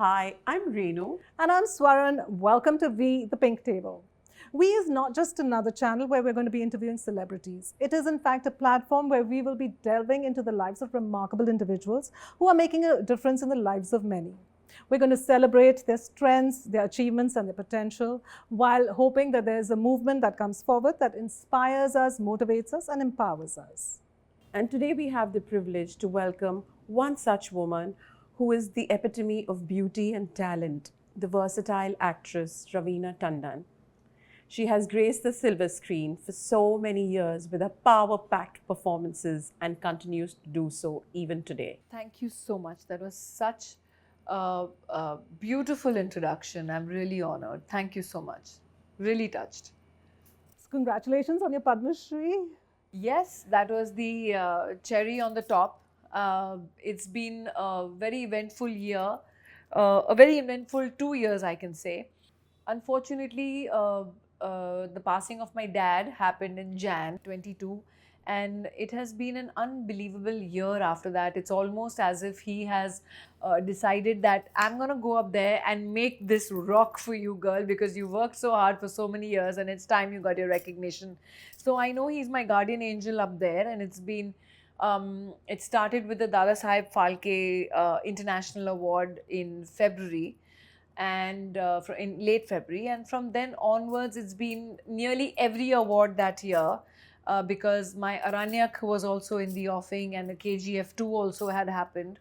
Hi, I'm Renu. And I'm Swarn. Welcome to The Pink Table. We is not just another channel where we're going to be interviewing celebrities. It is, in fact, a platform where we will be delving into the lives of remarkable individuals who are making a difference in the lives of many. We're going to celebrate their strengths, their achievements, and their potential, while hoping that there's a movement that comes forward that inspires us, motivates us, and empowers us. And today we have the privilege to welcome one such woman who is the epitome of beauty and talent, the versatile actress Raveena Tandon. She has graced the silver screen for so many years with her power-packed performances and continues to do so even today. Thank you so much. That was such a beautiful introduction. I'm really honored. Thank you so much. Really touched. So congratulations on your Padma Shri. Yes, that was the cherry on the top. It's been a very eventful year, a very eventful 2 years, I can say. Unfortunately, the passing of my dad happened in Jan 22, and it has been an unbelievable year after that. It's almost as if he has decided that I'm going to go up there and make this rock for you, girl, because you worked so hard for so many years and it's time you got your recognition. So I know he's my guardian angel up there, and it's been it started with the Dada Saheb Phalke International Award in February, and in late February, and from then onwards it's been nearly every award that year, because my Aranyak was also in the offing, and the KGF 2 also had happened.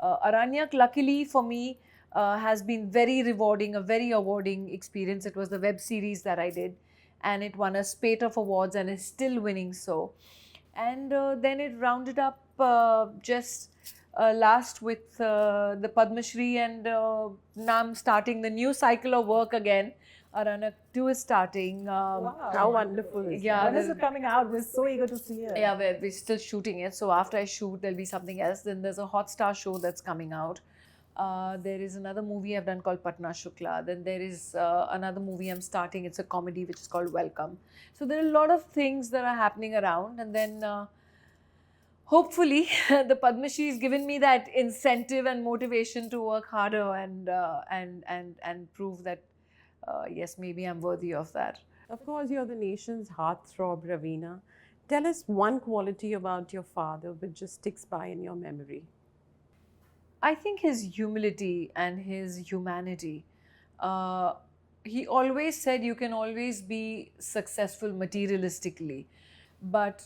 Aranyak, luckily for me, has been very rewarding, a very awarding experience. It was the web series that I did, and it won a spate of awards and is still winning so. And then it rounded up just last with the Padma Shri, and now I'm starting the new cycle of work again. Aranyak 2 is starting. Wow. How wonderful is Yeah, that? When is it coming out? We're so eager to see it. Yeah, we're still shooting it. So after I shoot, there'll be something else. Then there's a Hotstar show that's coming out. There is another movie I've done called Patna Shukla. Then there is another movie I'm starting. It's a comedy which is called Welcome. So there are a lot of things that are happening around. And then hopefully the Padma Shri has given me that incentive and motivation to work harder and prove that yes, maybe I'm worthy of that. Of course, you're the nation's heartthrob, Raveena. Tell us one quality about your father which just sticks by in your memory. I think his humility and his humanity. He always said you can always be successful materialistically, but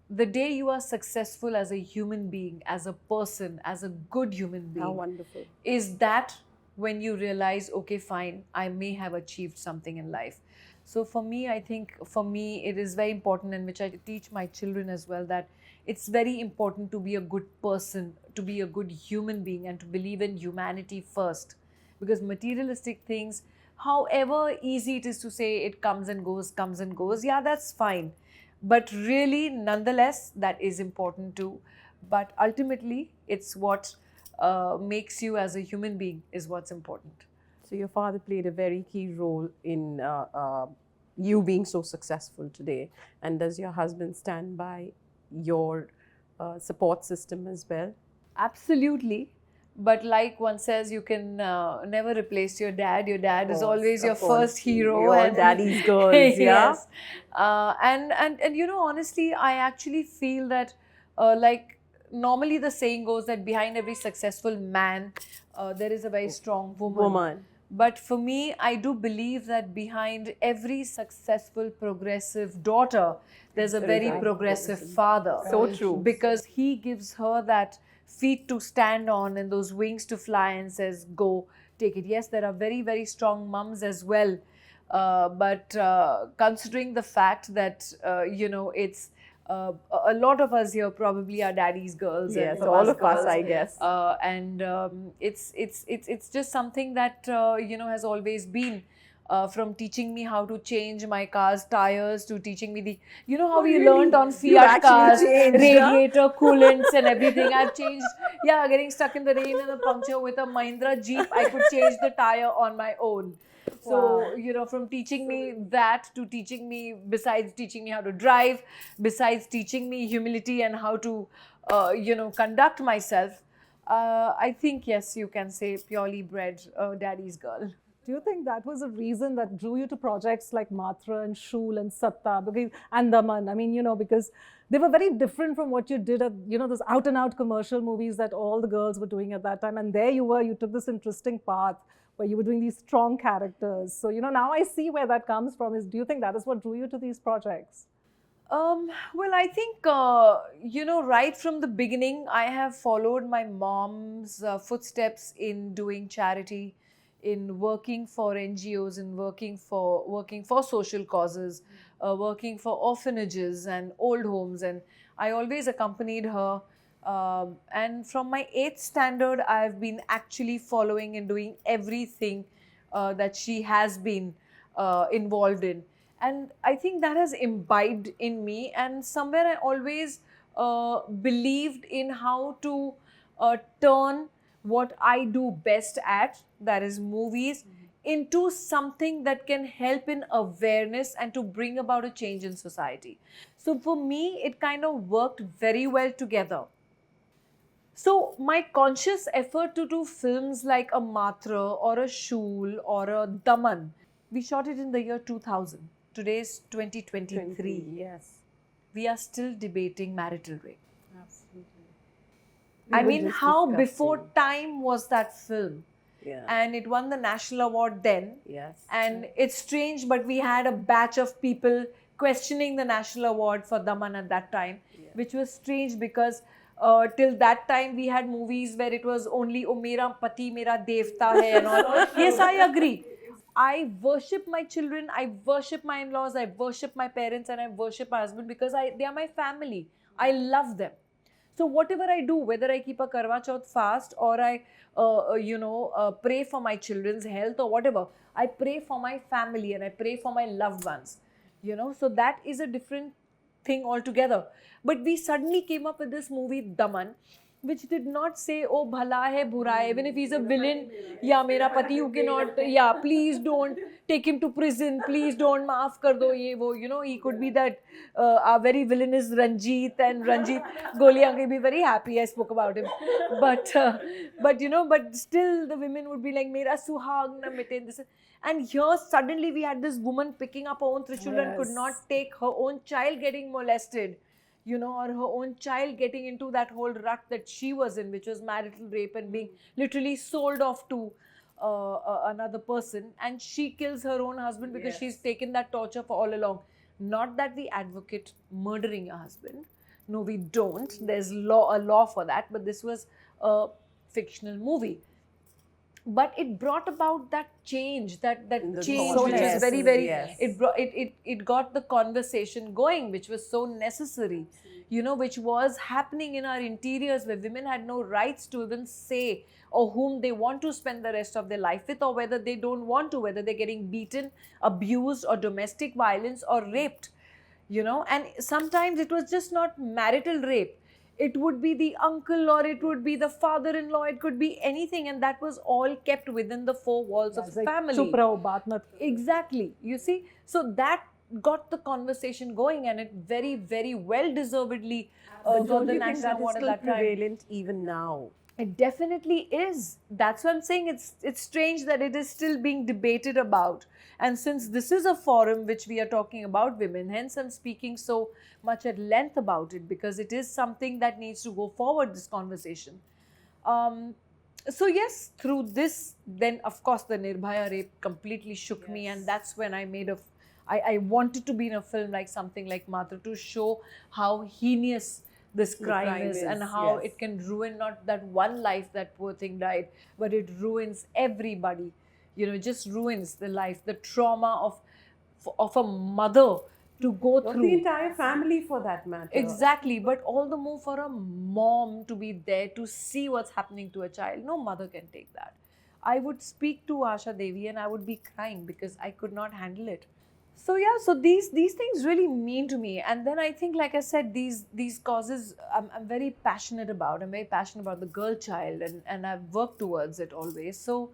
the day you are successful as a human being, as a person, as a good human being, How wonderful. is that when you realize, okay, fine, I may have achieved something in life. So for me, I think for me, it is very important, and which I teach my children as well, that it's very important to be a good person, to be a good human being, and to believe in humanity first. Because materialistic things, however easy it is to say it comes and goes, yeah, that's fine. But really, nonetheless, that is important too. But ultimately, it's what makes you as a human being is what's important. So your father played a very key role in you being so successful today. And does your husband stand by your support system as well? Absolutely. But like one says, you can never replace your dad. Your dad is always your first hero. You're and daddy's girls, yeah? Yes. And you know, honestly, I actually feel that like normally the saying goes that behind every successful man, there is a very strong woman. But for me, I do believe that behind every successful, progressive daughter, there's a very progressive father. So true. Because he gives her that feet to stand on and those wings to fly and says, go, take it. Yes, there are very, very strong mums as well. But considering the fact that, you know, it's a lot of us here probably are daddy's girls. Yes, and all of girls. us, I guess. It's just something that you know, has always been. From teaching me how to change my car's tires to teaching me the, you know how we learned on Fiat cars, radiator, coolants and everything. I've changed, yeah, getting stuck in the rain and a puncture with a Mahindra Jeep, I could change the tire on my own. So, you know, from teaching me that to teaching me, besides teaching me how to drive, besides teaching me humility and how to, you know, conduct myself, I think, yes, you can say purely bred daddy's girl. Do you think that was a reason that drew you to projects like Matra and Shul and Satta and Daman? I mean, because they were very different from what you did at, those out and out commercial movies that all the girls were doing at that time. And there you were, you took this interesting path where you were doing these strong characters. So, now I see where that comes from. Do you think that is what drew you to these projects? Well, I think, right from the beginning, I have followed my mom's footsteps in doing charity, in working for NGOs, in working for social causes, working for orphanages and old homes, and I always accompanied her. And from my 8th standard, I've been actually following and doing everything that she has been involved in. And I think that has imbibed in me, and somewhere I always believed in how to turn what I do best at, that is movies, into something that can help in awareness and to bring about a change in society. So for me, it kind of worked very well together. So my conscious effort to do films like a Matra or a Shul or a Daman, we shot it in the year 2000. Today's 2023. Yes. We are still debating marital rape. Absolutely. I were mean, just how discussing. before time was that film? Yeah. And it won the national award then. Yes. And it's strange, but we had a batch of people questioning the national award for Daman at that time, which was strange because till that time we had movies where it was only "O Mera Pati Mera Devta Hai" and all. Yes, I agree. I worship my children, I worship my in-laws, I worship my parents, and I worship my husband because they are my family. I love them. So whatever I do, whether I keep a Karwa Chauth fast or I, pray for my children's health or whatever, I pray for my family and I pray for my loved ones. So that is a different thing altogether. But we suddenly came up with this movie Daman, which did not say, oh, bhala hai, bura hai. Even if he's a villain, yeah, mera pati, you cannot, yeah, please don't take him to prison, please don't, maaf kar do, ye, wo, he could be that, our very villainous Ranjit, and Ranjit Goliyan can be very happy I spoke about him. But still the women would be like, mera suhag na mite, this. And here suddenly we had this woman picking up her own Trishul and could not take her own child getting molested. Or her own child getting into that whole rut that she was in, which was marital rape and being literally sold off to another person. And she kills her own husband because she's taken that torture for all along. Not that we advocate murdering a husband. No, we don't. There's a law for that. But this was a fictional movie. But it brought about that change, that change, which was very, very. Yes. It got the conversation going, which was so necessary. Which was happening in our interiors, where women had no rights to even say or whom they want to spend the rest of their life with, or whether they don't want to, whether they're getting beaten, abused, or domestic violence, or raped. And sometimes it was just not marital rape. It would be the uncle, or it would be the father-in-law, it could be anything, and that was all kept within the four walls of the family. Chup raho, baat mat karo. Exactly. You see, so that got the conversation going, and it very, very well deservedly got Don't the you think national that is award at still that time. prevalent even now? It definitely is. That's what I'm saying. It's strange that it is still being debated about. And since this is a forum which we are talking about women, hence I'm speaking so much at length about it, because it is something that needs to go forward, this conversation. So yes, through this, then of course the Nirbhaya rape completely shook me, and that's when I made I wanted to be in a film like something like Matra, to show how heinous this crime is, and how it can ruin not that one life that poor thing died, but it ruins everybody. It just ruins the life, the trauma of a mother to go through. The entire family, for that matter. Exactly, but all the more for a mom to be there to see what's happening to a child. No mother can take that. I would speak to Asha Devi and I would be crying because I could not handle it. So yeah, so these things really mean to me. And then I think, like I said, these causes I'm very passionate about. I'm very passionate about the girl child, and I've worked towards it always. So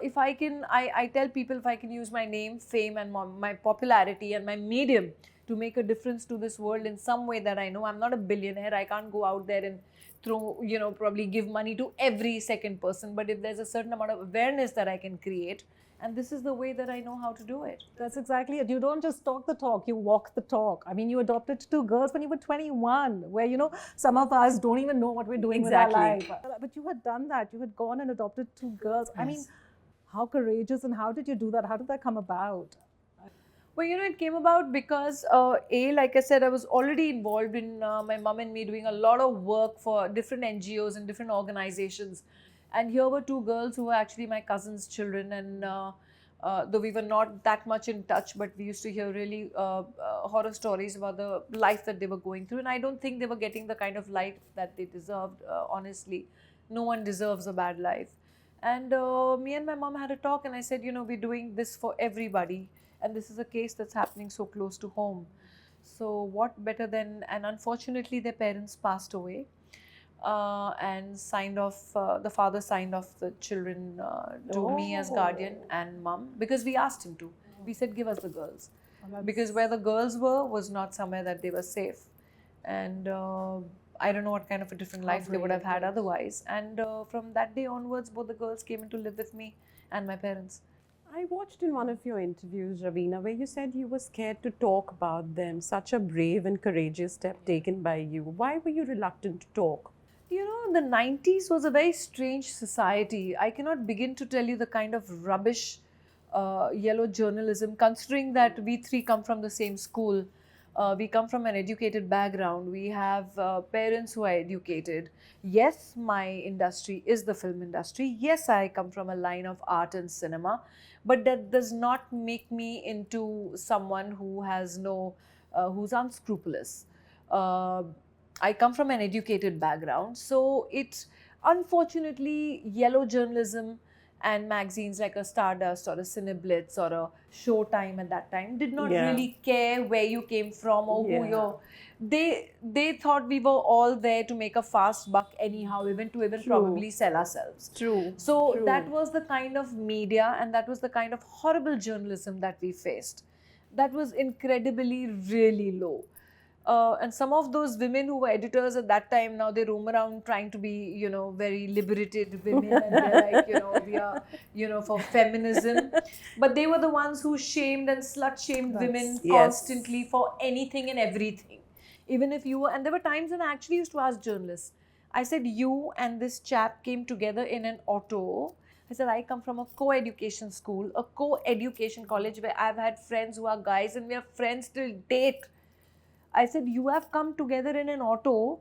if I can, I tell people, if I can use my name, fame, and my popularity and my medium to make a difference to this world in some way that I know. I'm not a billionaire. I can't go out there and throw, probably give money to every second person. But if there's a certain amount of awareness that I can create, and this is the way that I know how to do it. That's exactly it. You don't just talk the talk, you walk the talk. I mean, you adopted 2 girls when you were 21, where, some of us don't even know what we're doing with our life. But you had done that. You had gone and adopted 2 girls. Yes. I mean, how courageous, and how did you do that? How did that come about? Well, it came about because, like I said, I was already involved in my mom and me doing a lot of work for different NGOs and different organizations. And here were 2 girls who were actually my cousin's children. And though we were not that much in touch, but we used to hear really horror stories about the life that they were going through. And I don't think they were getting the kind of life that they deserved, honestly. No one deserves a bad life. And me and my mom had a talk, and I said, we're doing this for everybody. And this is a case that's happening so close to home. So what better than, and unfortunately their parents passed away. And the father signed off the children to me as guardian and mum, because we asked him to. We said, give us the girls. Because where the girls were was not somewhere that they were safe. And I don't know what kind of a different life they would have had otherwise. And from that day onwards, both the girls came in to live with me and my parents. I watched in one of your interviews, Raveena, where you said you were scared to talk about them. Such a brave and courageous step taken by you. Why were you reluctant to talk? The 90s was a very strange society. I cannot begin to tell you the kind of rubbish yellow journalism, considering that we 3 come from the same school. We come from an educated background. We have parents who are educated. Yes, my industry is the film industry. Yes, I come from a line of art and cinema. But that does not make me into someone who has who's unscrupulous. I come from an educated background. So unfortunately, yellow journalism and magazines like a Stardust or a Cineblitz or a Showtime at that time did not really care where you came from or who you're. They thought we were all there to make a fast buck anyhow, even probably sell ourselves. So that was the kind of media, and that was the kind of horrible journalism that we faced. That was incredibly really low. And some of those women who were editors at that time, now they roam around trying to be, very liberated women. And they're like, we are, for feminism. But they were the ones who shamed and slut-shamed women constantly for anything and everything. Even if you were, and there were times when I actually used to ask journalists, I said, you and this chap came together in an auto. I said, I come from a co-education school, a co-education college where I've had friends who are guys and we are friends till date. I said, you have come together in an auto.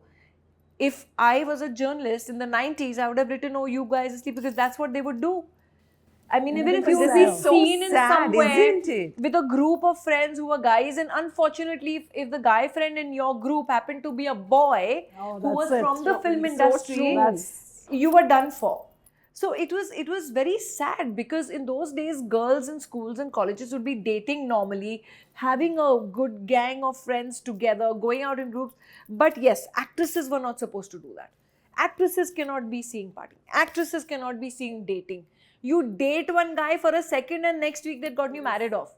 If I was a journalist in the 90s, I would have written, oh, you guys asleep, because that's what they would do. I mean, even if you would be seen in somewhere with a group of friends who were guys, and unfortunately, if the guy friend in your group happened to be a boy who was from the film industry, you were done for. So it was very sad, because in those days, girls in schools and colleges would be dating normally, having a good gang of friends together, going out in groups. But yes, actresses were not supposed to do that. Actresses cannot be seen partying. Actresses cannot be seen dating. You date one guy for a second and next week they've gotten you married off.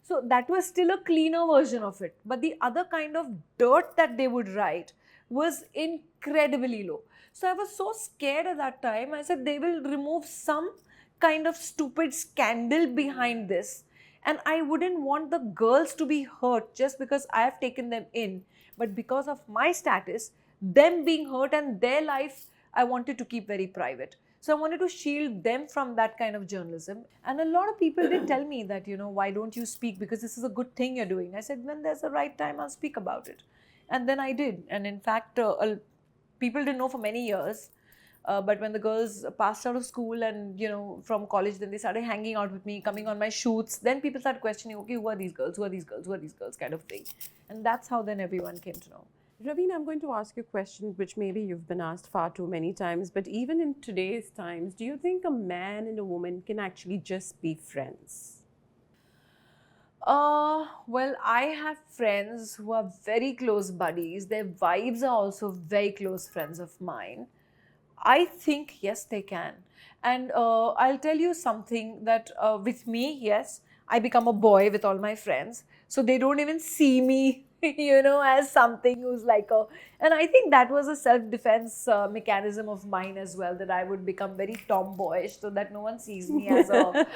So that was still a cleaner version of it. But the other kind of dirt that they would write was incredibly low. So I was so scared at that time. I said, they will remove some kind of stupid scandal behind this. And I wouldn't want the girls to be hurt just because I have taken them in. But because of my status, them being hurt and their life, I wanted to keep very private. So I wanted to shield them from that kind of journalism. And a lot of people did tell me that, why don't you speak? Because this is a good thing you're doing. I said, when there's the right time, I'll speak about it. And then I did. And in fact, people didn't know for many years. But when the girls passed out of school and, from college, then they started hanging out with me, coming on my shoots. Then people started questioning, okay, who are these girls? Who are these girls? Who are these girls? Kind of thing. And that's how then everyone came to know. Raveena, I'm going to ask you a question which maybe you've been asked far too many times, but even in today's times, do you think a man and a woman can actually just be friends? Well, I have friends who are very close buddies. Their wives are also very close friends of mine. I think, yes, they can. And I'll tell you something that with me, yes, I become a boy with all my friends. So they don't even see me, as something who's like a. And I think that was a self-defense mechanism of mine as well, that I would become very tomboyish so that no one sees me as a,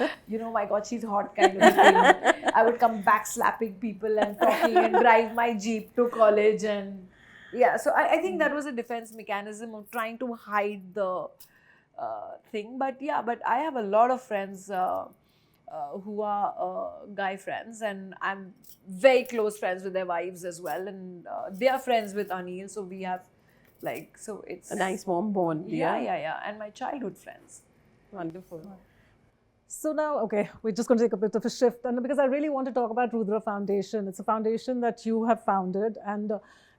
my God, she's hot kind of a thing. I would come back slapping people and talking and drive my Jeep to college. And yeah, so I think that was a defense mechanism of trying to hide the thing. But I have a lot of friends who are guy friends, and I'm very close friends with their wives as well, and they are friends with Anil, so we have so it's A nice warm bond. yeah, and my childhood friends. Wonderful. So now, okay, we're just going to take a bit of a shift, and because I really want to talk about Rudra Foundation. It's a foundation that you have founded, and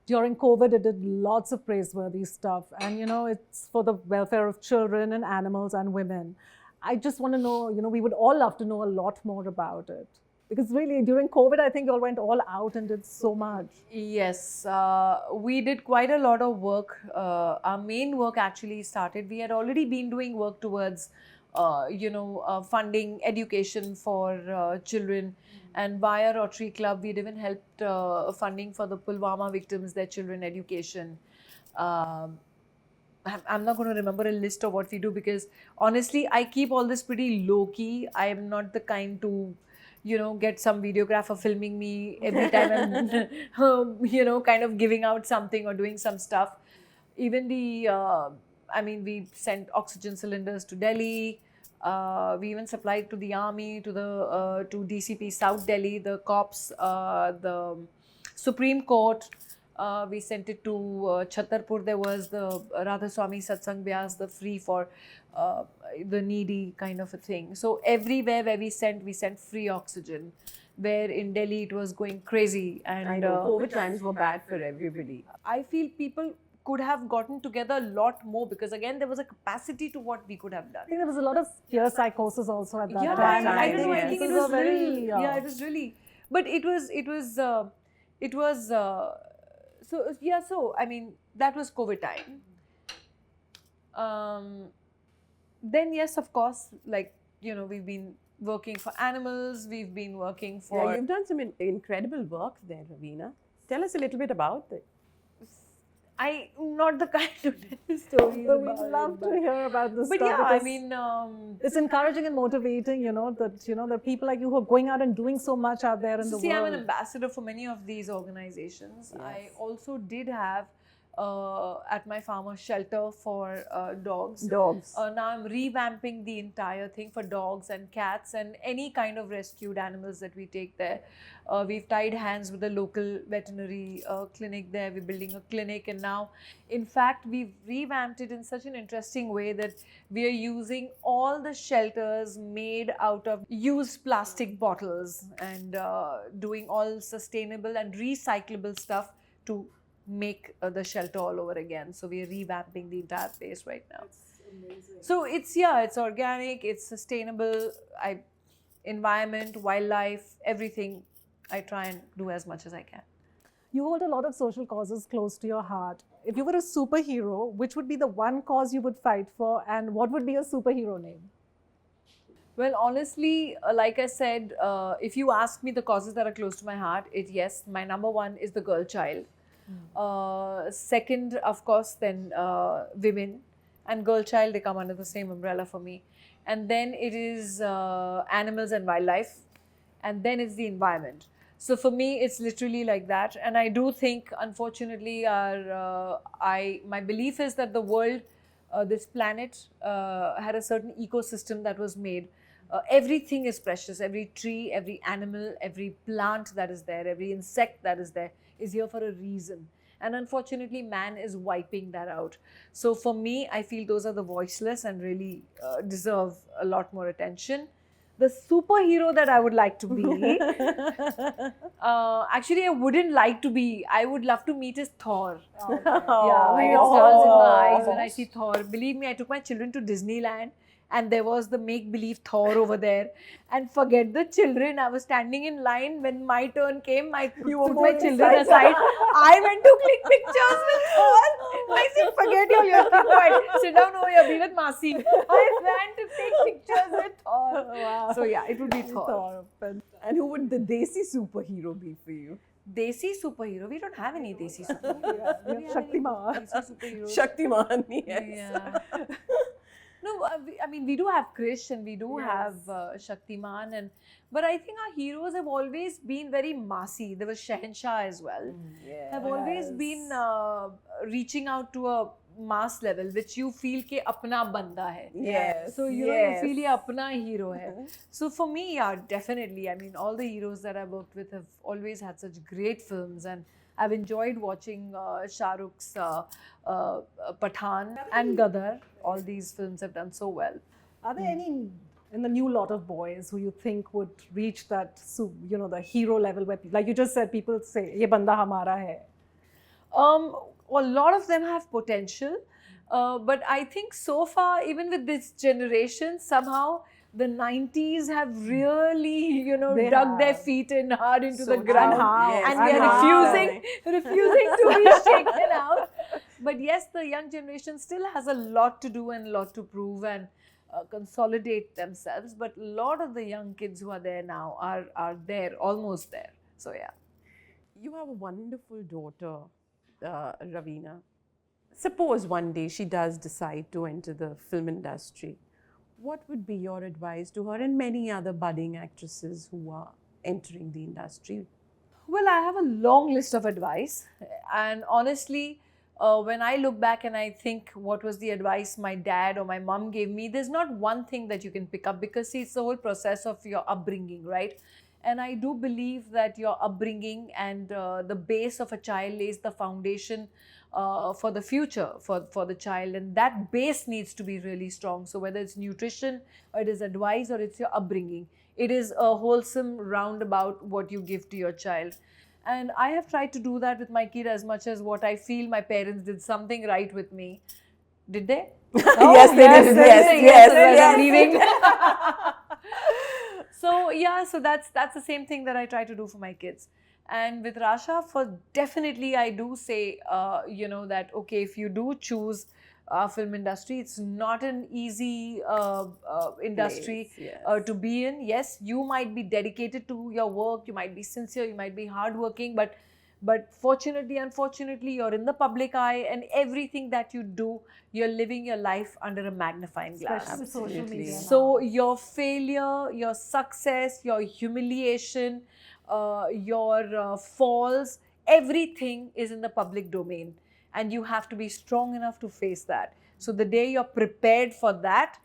during COVID, it did lots of praiseworthy stuff, and it's for the welfare of children and animals and women. I just want to know, we would all love to know a lot more about it. Because really, during COVID, I think you all went all out and did so much. Yes, we did quite a lot of work. Our main work actually started, we had already been doing work towards, funding education for children. And via Rotary Club, we'd even helped funding for the Pulwama victims, their children education. I'm not going to remember a list of what we do, because honestly, I keep all this pretty low key. I am not the kind to, get some videographer filming me every time I'm, kind of giving out something or doing some stuff. Even we sent oxygen cylinders to Delhi. We even supplied to the army, to DCP South Delhi, the cops, the Supreme Court. We sent it to Chhatarpur. There was the Radha Swami Satsang Vyas, the free for the needy kind of a thing. So everywhere where we sent free oxygen. Where in Delhi it was going crazy. And I know, COVID times were bad for everybody. I feel people could have gotten together a lot more, because again there was a capacity to what we could have done. I think there was a lot of fear psychosis also at that Yeah, time. I don't know. I think it was very. it was really. But it was. So I mean, that was COVID time. Then yes, of course, we've been working for animals. We've been working for. Yeah, you've done some incredible work there, Raveena. Tell us a little bit about it. I'm not the kind to tell stories. But we'd love to hear about this. But stuff, yeah, I mean, it's encouraging and motivating. That people like you who are going out and doing so much out there in the world. See, I'm an ambassador for many of these organizations. Yes. I also did have at my farm a shelter for dogs. Now I'm revamping the entire thing for dogs and cats and any kind of rescued animals that we take there. We've tied hands with the local veterinary clinic there. We're building a clinic, and now, in fact, we've revamped it in such an interesting way that we are using all the shelters made out of used plastic bottles and doing all sustainable and recyclable stuff to make the shelter all over again. So we are revamping the entire place right now. That's amazing. So it's organic, it's sustainable, environment, wildlife, everything. I try and do as much as I can. You hold a lot of social causes close to your heart. If you were a superhero, which would be the one cause you would fight for, and what would be your superhero name? Well, honestly, like I said, if you ask me the causes that are close to my heart, yes, my number one is the girl child. Second, of course, then women, and girl child, they come under the same umbrella for me. And then it is animals and wildlife, and then it's the environment. So for me, it's literally like that. And I do think, unfortunately, my belief is that the world, this planet, had a certain ecosystem that was made. Everything is precious. Every tree, every animal, every plant that is there, every insect that is there is here for a reason. And unfortunately, man is wiping that out. So for me, I feel those are the voiceless and really deserve a lot more attention. The superhero that I would like to be, actually I wouldn't like to be, I would love to meet is Thor. Oh, Yeah, I get stars in my eyes when I see Thor. Believe me, I took my children to Disneyland and there was the make-believe Thor over there. And forget the children, I was standing in line. When my turn came, I were put my going children inside. aside. I went to click pictures with Thor. I said, forget you all, you keep quiet. Sit down over here, be with Masi. I ran to take pictures with Thor. Wow. So yeah, it would be Thor. And who would the Desi superhero be for you? Desi superhero? We don't have any Desi superhero. Yeah, Do we have Shaktiman. any Desi superheroes? Shaktiman, yes. Yeah. No, I mean, we do have Krish and we do Yes. have Shaktiman, but I think our heroes have always been very massy. There was Shahenshah as well. Have always been reaching out to a mass level, which you feel ke apna banda hai. Yes. So you know, you feel ye apna hero hai. So for me, yeah, definitely. I mean, all the heroes that I've worked with have always had such great films, and I've enjoyed watching Shah Rukh's Pathan and Gadar. All these films have done so well. Are there any in the new lot of boys who you think would reach that, the hero level where, like you just said, people say, "Ye banda hamara hai"? A lot of them have potential, but I think so far, even with this generation, somehow the 90s have really, They dug their have. feet in hard into the So ground, And how? Yes. and And we are how? refusing to be shaken out. But yes, the young generation still has a lot to do and a lot to prove and consolidate themselves. But a lot of the young kids who are there now are there, almost there. So yeah. You have a wonderful daughter, Raveena. Suppose one day she does decide to enter the film industry. What would be your advice to her and many other budding actresses who are entering the industry? Well, I have a long list of advice, and honestly, when I look back and I think what was the advice my dad or my mom gave me, there's not one thing that you can pick up, because see, it's the whole process of your upbringing, right? And I do believe that your upbringing and the base of a child lays the foundation for the future for the child, and that base needs to be really strong. So whether it's nutrition or it is advice or it's your upbringing, it is a wholesome roundabout what you give to your child. And I have tried to do that with my kid as much as what I feel my parents did something right with me. Did they? Yes, they did. Yes. I'm leaving. So yeah, so that's the same thing that I try to do for my kids. And with Rasha, for definitely I do say, that okay, if you do choose film industry, it's not an easy industry Place, yes. to be in. Yes, you might be dedicated to your work, you might be sincere, you might be hardworking, but fortunately, unfortunately, you're in the public eye, and everything that you do, you're living your life under a magnifying glass. Especially with social Absolutely. media. So your failure, your success, your humiliation, your falls, everything is in the public domain, and you have to be strong enough to face that. So the day you're prepared for that,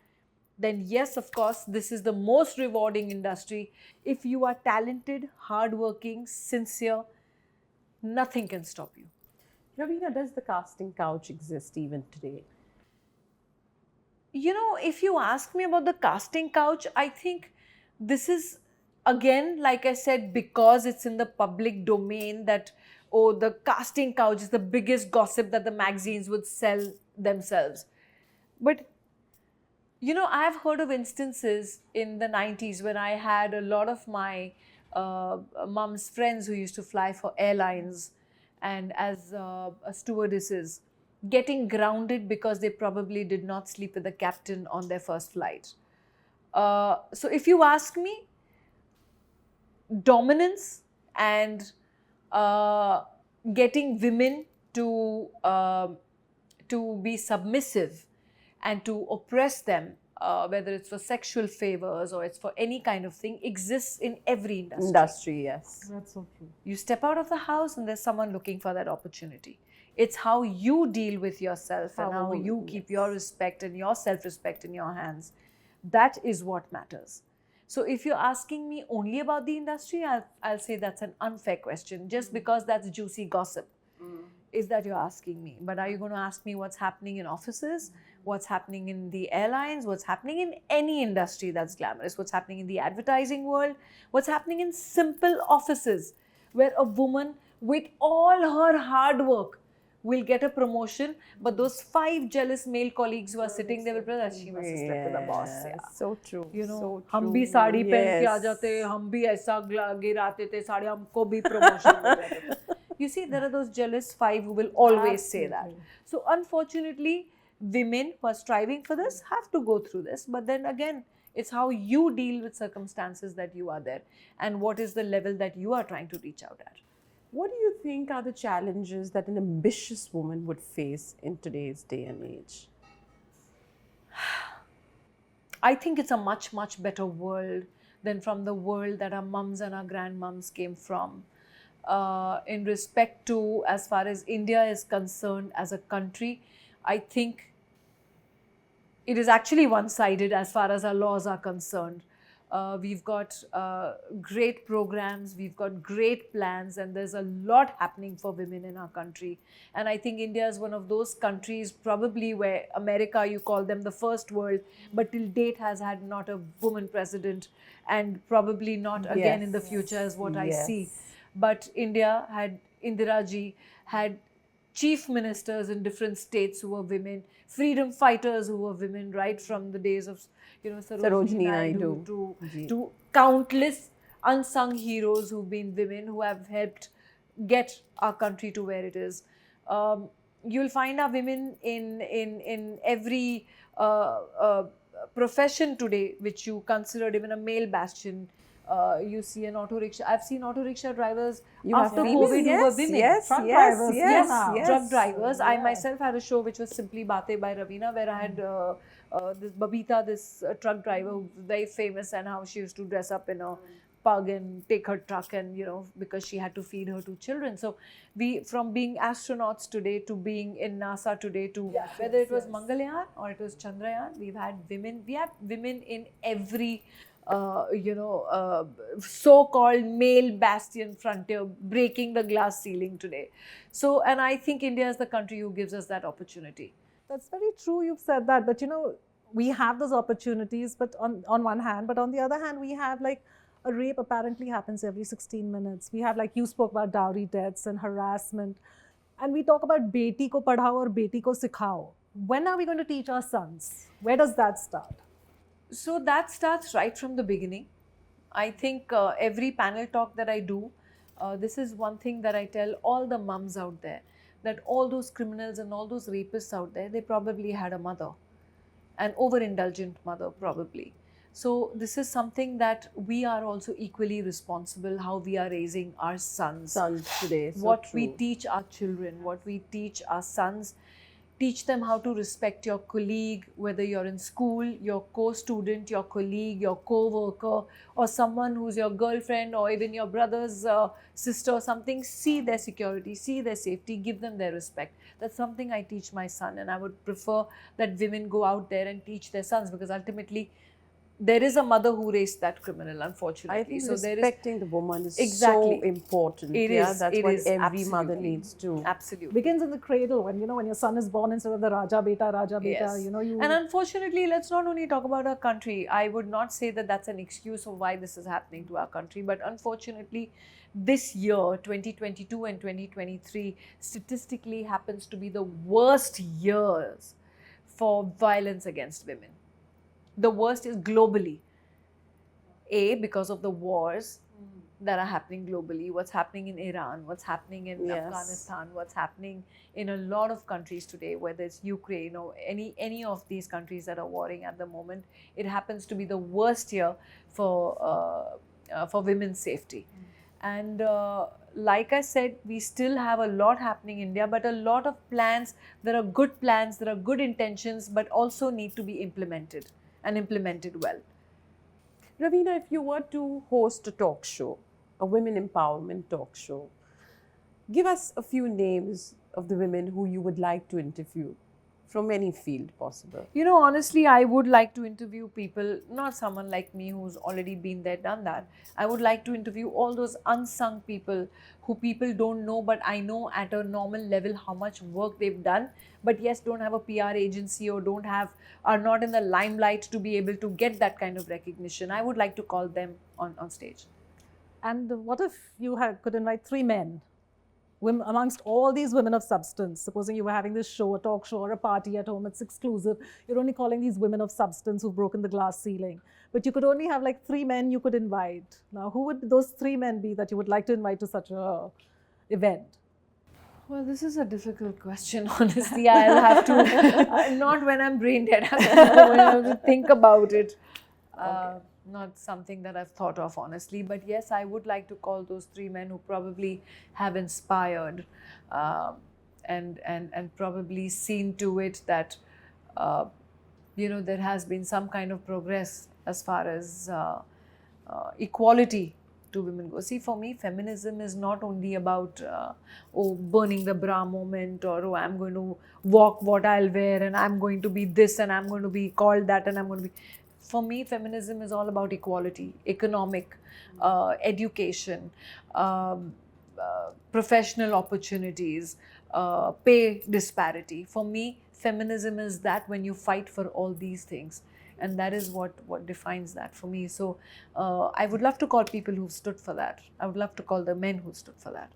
then yes, of course, this is the most rewarding industry. If you are talented, hardworking, sincere, nothing can stop you. Raveena, does the casting couch exist even today? If you ask me about the casting couch, I think this is, again, like I said, because it's in the public domain, that, oh, the casting couch is the biggest gossip that the magazines would sell themselves. But, I've heard of instances in the 90s when I had a lot of my mom's friends who used to fly for airlines and as stewardesses, getting grounded because they probably did not sleep with the captain on their first flight. So if you ask me, dominance and getting women to be submissive and to oppress them, whether it's for sexual favors or it's for any kind of thing, exists in every industry. Yes. That's so true. You step out of the house and there's someone looking for that opportunity. It's how you deal with yourself and how you keep your respect and your self-respect in your hands. That is what matters. So if you're asking me only about the industry, I'll say that's an unfair question, just because that's juicy gossip. Is that you're asking me? But are you going to ask me what's happening in offices, what's happening in the airlines, what's happening in any industry that's glamorous, what's happening in the advertising world, what's happening in simple offices where a woman with all her hard work will get a promotion, but those 5 jealous male colleagues who are sitting there will be like, she must have slept with the boss. Yeah. So true. You know, so हम भी true. Sari पहन के आ Yes. जाते, हम भी ऐसा गिराते थे साड़ी, हमको भी promotion मिल जाता था. You see, there are those jealous 5 who will always say that. Absolutely. So unfortunately, women who are striving for this have to go through this. But then again, it's how you deal with circumstances that you are there, and what is the level that you are trying to reach out at. What do you think are the challenges that an ambitious woman would face in today's day and age? I think it's a much, much better world than from the world that our mums and our grandmoms came from. In respect to, as far as India is concerned as a country, I think it is actually one-sided as far as our laws are concerned. We've got great programs, we've got great plans, and there's a lot happening for women in our country. And I think India is one of those countries, probably where America, you call them the first world, but till date has had not a woman president, and probably not again in the future is what I see. But India had Indira ji, had chief ministers in different states who were women, freedom fighters who were women, right from the days of, you know, Sarojini Naidu to countless unsung heroes who've been women who have helped get our country to where it is. You'll find our women in every profession today, which you considered even a male bastion. You see an auto rickshaw. I've seen auto rickshaw drivers after COVID who were women. Truck drivers, Truck drivers. I myself had a show which was Simply Baatein by Raveena, where I had this Babita, this truck driver who was very famous, and how she used to dress up in a pug and take her truck, and you know, because she had to feed her 2 children. So we, from being astronauts today to being in NASA today to whether it was Mangalyaan or it was Chandrayaan, we've had women. We have women in every so-called male bastion frontier, breaking the glass ceiling today. So, and I think India is the country who gives us that opportunity. That's very true, you've said that. But you know, we have those opportunities, but on one hand, but on the other hand, we have like a rape apparently happens every 16 minutes. We have, like you spoke about, dowry deaths and harassment. And we talk about beti ko padhao or beti ko sikhao. When are we going to teach our sons? Where does that start? So that starts right from the beginning. I think every panel talk that I do, this is one thing that I tell all the mums out there, that all those criminals and all those rapists out there, they probably had a mother, an overindulgent mother probably. So this is something that we are also equally responsible, how we are raising our sons today. What we teach our children, what we teach our sons. Teach them how to respect your colleague, whether you're in school, your co-student, your colleague, your co-worker, or someone who's your girlfriend, or even your brother's sister or something. See their security, see their safety, give them their respect. That's something I teach my son, and I would prefer that women go out there and teach their sons, because ultimately there is a mother who raised that criminal, unfortunately. I think so respecting the woman is Exactly. so important. It yeah, is, that's it what is, every mother absolutely. needs to. Absolutely. Begins in the cradle, when you know, when your son is born, instead of the Raja Beta, Yes. you know, you. And unfortunately, let's not only talk about our country. I would not say that that's an excuse of why this is happening to our country, but unfortunately, this year, 2022 and 2023, statistically happens to be the worst years for violence against women. The worst is globally. Because of the wars that are happening globally, what's happening in Iran, what's happening in Afghanistan, what's happening in a lot of countries today, whether it's Ukraine or any of these countries that are warring at the moment. It happens to be the worst year for women's safety. And like I said, we still have a lot happening in India, but a lot of plans, there are good plans, there are good intentions, but also need to be implemented and implemented well. Raveena, if you were to host a talk show, a women empowerment talk show, give us a few names of the women who you would like to interview from any field possible. You know, honestly, I would like to interview people, not someone like me who's already been there, done that. I would like to interview all those unsung people who people don't know, but I know at a normal level how much work they've done, but yes, don't have a PR agency or are not in the limelight to be able to get that kind of recognition. I would like to call them on stage. And what if you could invite 3 men? amongst all these women of substance, supposing you were having this show, a talk show or a party at home, it's exclusive, you're only calling these women of substance who've broken the glass ceiling. But you could only have like 3 men you could invite. Now, who would those 3 men be that you would like to invite to such a event? Well, this is a difficult question, honestly. I'll have to, not when I'm brain dead, when I have to think about it. Not something that I've thought of, honestly. But yes, I would like to call those 3 men who probably have inspired and probably seen to it that, there has been some kind of progress as far as equality to women go. See, for me, feminism is not only about burning the bra moment, or I'm going to walk what I'll wear, and I'm going to be this, and I'm going to be called that, and I'm going to be. For me, feminism is all about equality, economic, education, professional opportunities, pay disparity. For me, feminism is that when you fight for all these things. And that is what defines that for me. So I would love to call people who stood for that. I would love to call the men who stood for that.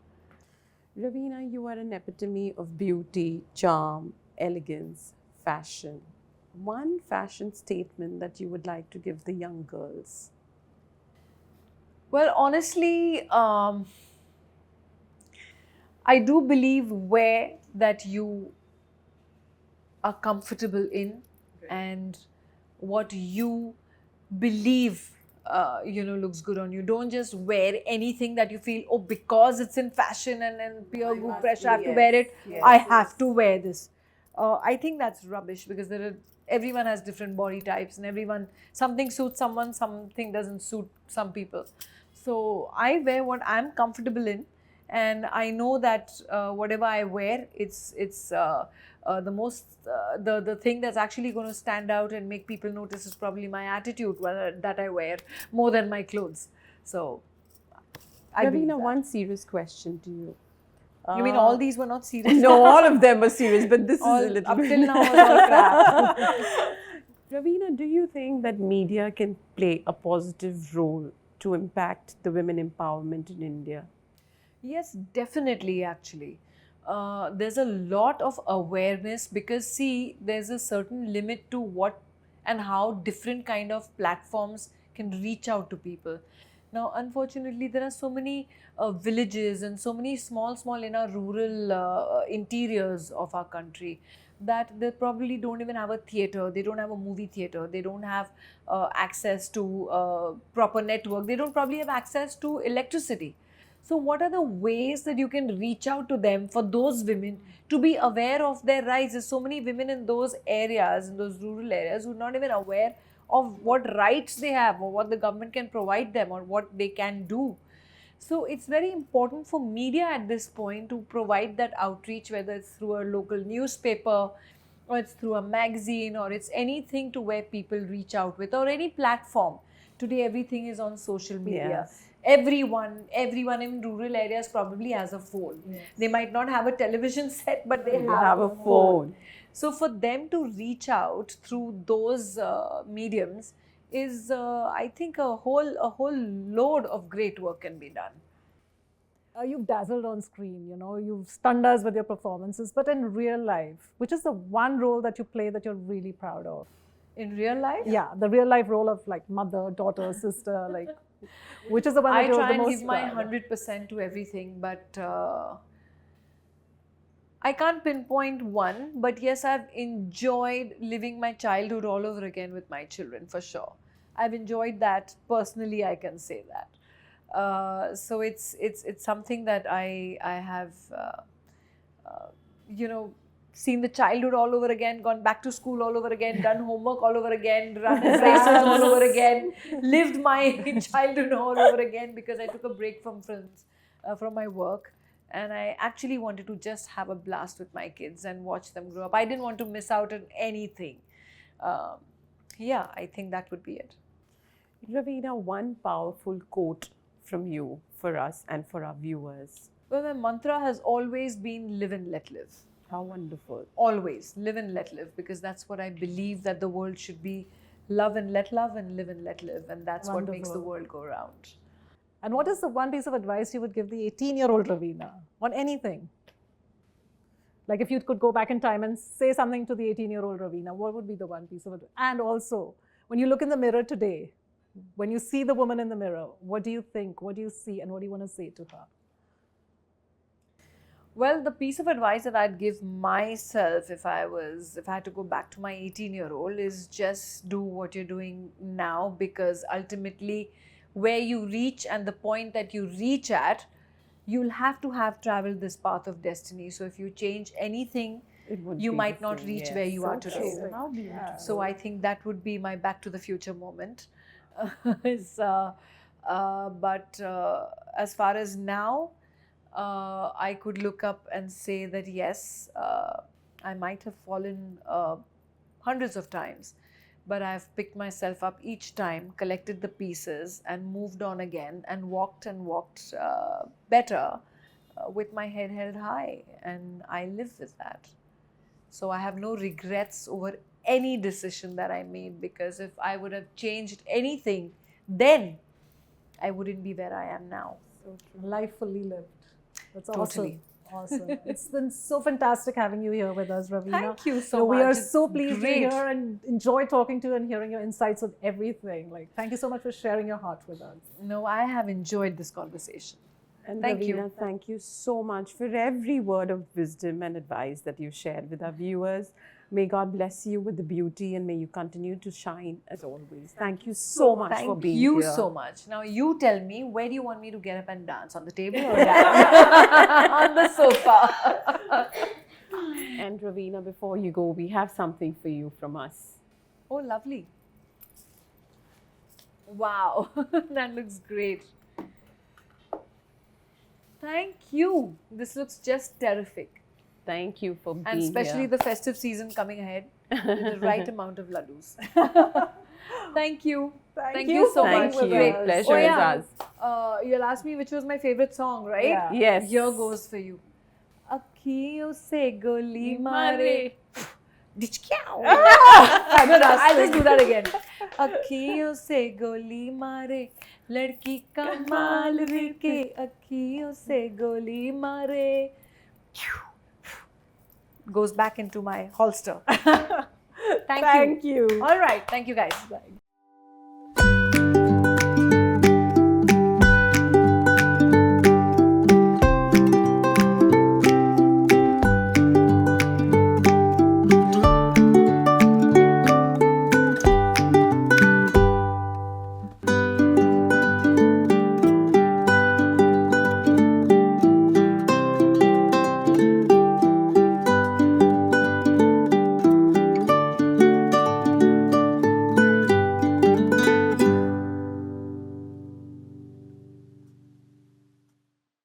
Raveena, you are an epitome of beauty, charm, elegance, fashion. One fashion statement that you would like to give the young girls? Well, honestly, I do believe wear that you are comfortable in, and what you believe looks good on you. Don't just wear anything that you feel, because it's in fashion and peer group pressure, I have to wear it. I have to wear this. I think that's rubbish, because everyone has different body types, and something suits someone, something doesn't suit some people. So I wear what I'm comfortable in, and I know that whatever I wear, it's the thing that's actually going to stand out and make people notice is probably my attitude that I wear more than my clothes. So Raveena, one serious question to you. You mean all these were not serious? No, all of them were serious, but this is a little up bit. till now was all crap. Raveena, do you think that media can play a positive role to impact the women empowerment in India? Yes, definitely, actually. There's a lot of awareness, because see, there's a certain limit to what and how different kind of platforms can reach out to people. Now, unfortunately, there are so many villages and so many small in our rural interiors of our country that they probably don't even have a theatre, they don't have a movie theatre, they don't have access to proper network, they don't probably have access to electricity. So what are the ways that you can reach out to them, for those women to be aware of their rights? There's so many women in those areas, in those rural areas, who are not even aware of what rights they have, or what the government can provide them, or what they can do. So it's very important for media at this point to provide that outreach, whether it's through a local newspaper, or it's through a magazine, or it's anything to where people reach out with, or any platform. Today everything is on social media. Yes. Everyone in rural areas probably has a phone. Yes. They might not have a television set, but they have a phone. So for them to reach out through those mediums is, I think, a whole load of great work can be done. You've dazzled on screen, you've stunned us with your performances, but in real life, which is the one role that you play that you're really proud of? In real life? Yeah, the real life role of like mother, daughter, sister, like, which is the one that I you're try the and most give my proud of? 100% to everything, but I can't pinpoint one. But yes, I've enjoyed living my childhood all over again with my children, for sure. I've enjoyed that personally, I can say that. So it's something that I have seen the childhood all over again, gone back to school all over again, done homework all over again, run races all over again, lived my childhood all over again, because I took a break from films, from my work, and I actually wanted to just have a blast with my kids and watch them grow up. I didn't want to miss out on anything. Yeah, I think that would be it. Raveena, one powerful quote from you for us and for our viewers. Well, my mantra has always been live and let live. How wonderful. Always live and let live, because that's what I believe that the world should be. Love and let love, and live and let live, and that's what makes the Wonderful. world go round. And what is the one piece of advice you would give the 18-year-old Raveena on anything? Like if you could go back in time and say something to the 18-year-old Raveena, what would be the one piece of advice? And also, when you look in the mirror today, when you see the woman in the mirror, what do you think? What do you see? And what do you want to say to her? Well, the piece of advice that I'd give myself if I had to go back to my 18-year-old is just do what you're doing now, because ultimately where you reach and the point that you reach at, you'll have to have traveled this path of destiny. So if you change anything, you might not reach where you are today. How beautiful. So I think that would be my back to the future moment. But as far as now, I could look up and say that yes, I might have fallen hundreds of times, but I've picked myself up each time, collected the pieces and moved on again and walked better with my head held high, and I live with that. So I have no regrets over any decision that I made, because if I would have changed anything then, I wouldn't be where I am now. So true. Life fully lived. That's Totally. awesome. It's been so fantastic having you here with us, Raveena. Thank you so much. We are It's so pleased great. to hear and enjoy talking to you and hearing your insights on everything. Like, thank you so much for sharing your heart with us. No, I have enjoyed this conversation. And Thank you. Raveena, thank you so much for every word of wisdom and advice that you shared with our viewers. May God bless you with the beauty, and may you continue to shine as always. Thank you so much for being Thank you here. so much. Now you tell me, where do you want me to get up and dance? On the table or down? On the sofa. And Raveena, before you go, we have something for you from us. Oh, lovely. Wow, that looks great. Thank you. This looks just terrific. Thank you for being And especially here. the festive season coming ahead with the right amount of laddus. Thank you. Thank you so Thank much. you. Great Pleasure Oh, is yeah. ours. You'll ask me which was my favorite song, right? Yeah. Yes. Here goes for you. Akhiyon se goli mare. I'll just do that again. Akhiyon se goli mare. Ladki kamal virke. Akhiyon se goli mare. Goes back into my holster. Thank you. Thank you. All right. Thank you, guys. Bye.